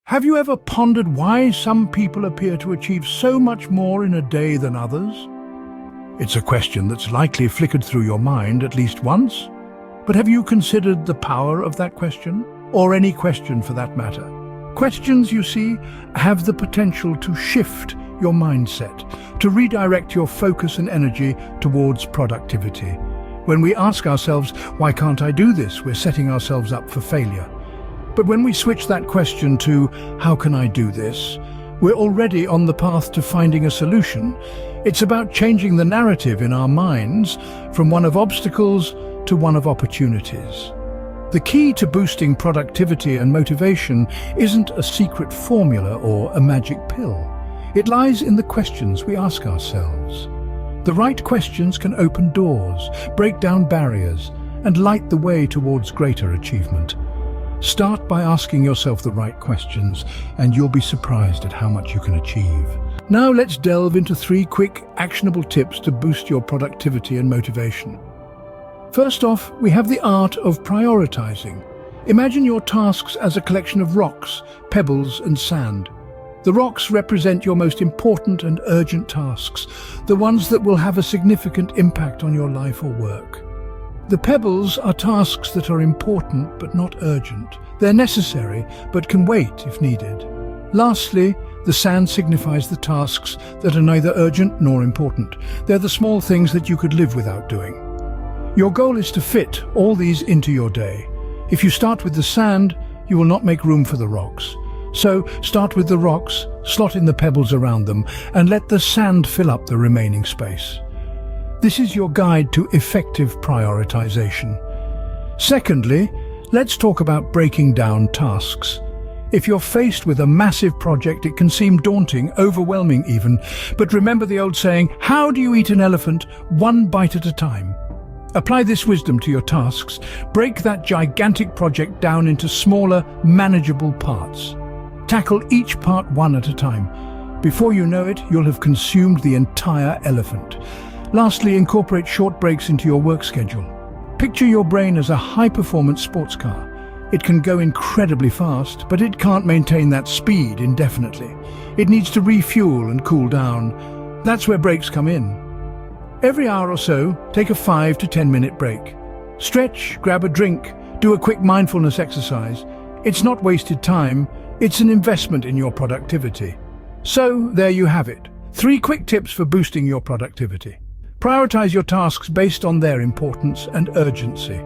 Have you ever pondered why some people appear to achieve so much more in a day than others? It's a question that's likely flickered through your mind at least once. But have you considered the power of that question? Or any question for that matter? Questions, you see, have the potential to shift your mindset, to redirect your focus and energy towards productivity. When we ask ourselves, why can't I do this? We're setting ourselves up for failure. But when we switch that question to, how can I do this? We're already on the path to finding a solution. It's about changing the narrative in our minds from one of obstacles to one of opportunities. The key to boosting productivity and motivation isn't a secret formula or a magic pill. It lies in the questions we ask ourselves. The right questions can open doors, break down barriers, and light the way towards greater achievement. Start by asking yourself the right questions, and you'll be surprised at how much you can achieve. Now let's delve into 3 quick, actionable tips to boost your productivity and motivation. First off, we have the art of prioritizing. Imagine your tasks as a collection of rocks, pebbles, and sand. The rocks represent your most important and urgent tasks, the ones that will have a significant impact on your life or work. The pebbles are tasks that are important but not urgent. They're necessary but can wait if needed. Lastly, the sand signifies the tasks that are neither urgent nor important. They're the small things that you could live without doing. Your goal is to fit all these into your day. If you start with the sand, you will not make room for the rocks. So start with the rocks, slot in the pebbles around them, and let the sand fill up the remaining space. This is your guide to effective prioritization. Secondly, let's talk about breaking down tasks. If you're faced with a massive project, it can seem daunting, overwhelming even. But remember the old saying, how do you eat an elephant? One bite at a time. Apply this wisdom to your tasks. Break that gigantic project down into smaller, manageable parts. Tackle each part one at a time. Before you know it, you'll have consumed the entire elephant. Lastly, incorporate short breaks into your work schedule. Picture your brain as a high-performance sports car. It can go incredibly fast, but it can't maintain that speed indefinitely. It needs to refuel and cool down. That's where breaks come in. Every hour or so, take a 5 to 10 minute break. Stretch, grab a drink, do a quick mindfulness exercise. It's not wasted time, it's an investment in your productivity. So, there you have it. 3 quick tips for boosting your productivity. Prioritize your tasks based on their importance and urgency.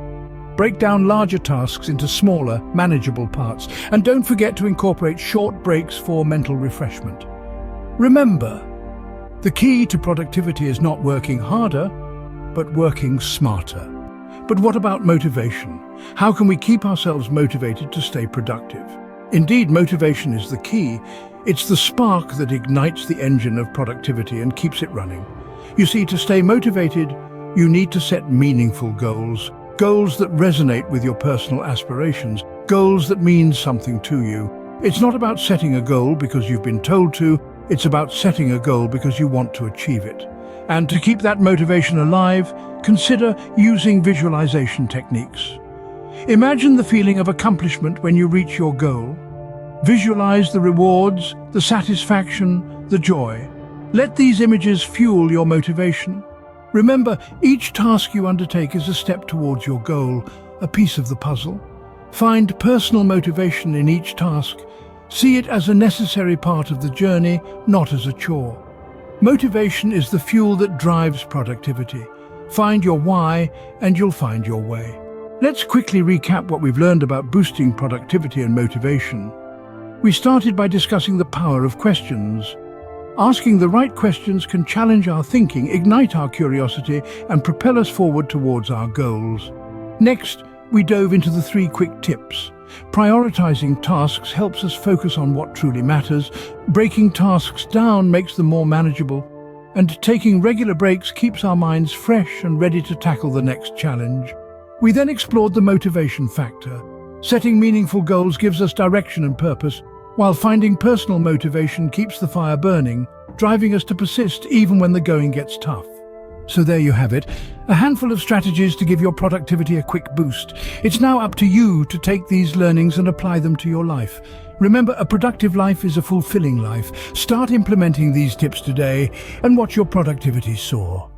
Break down larger tasks into smaller, manageable parts, and don't forget to incorporate short breaks for mental refreshment. Remember, the key to productivity is not working harder, but working smarter. But what about motivation? How can we keep ourselves motivated to stay productive? Indeed, motivation is the key. It's the spark that ignites the engine of productivity and keeps it running. You see, to stay motivated, you need to set meaningful goals. Goals that resonate with your personal aspirations. Goals that mean something to you. It's not about setting a goal because you've been told to. It's about setting a goal because you want to achieve it. And to keep that motivation alive, consider using visualization techniques. Imagine the feeling of accomplishment when you reach your goal. Visualize the rewards, the satisfaction, the joy. Let these images fuel your motivation. Remember, each task you undertake is a step towards your goal, a piece of the puzzle. Find personal motivation in each task. See it as a necessary part of the journey, not as a chore. Motivation is the fuel that drives productivity. Find your why, and you'll find your way. Let's quickly recap what we've learned about boosting productivity and motivation. We started by discussing the power of questions. Asking the right questions can challenge our thinking, ignite our curiosity, and propel us forward towards our goals. Next, we dove into the 3 quick tips. Prioritizing tasks helps us focus on what truly matters. Breaking tasks down makes them more manageable. And taking regular breaks keeps our minds fresh and ready to tackle the next challenge. We then explored the motivation factor. Setting meaningful goals gives us direction and purpose, while finding personal motivation keeps the fire burning, driving us to persist even when the going gets tough. So there you have it, a handful of strategies to give your productivity a quick boost. It's now up to you to take these learnings and apply them to your life. Remember, a productive life is a fulfilling life. Start implementing these tips today and watch your productivity soar.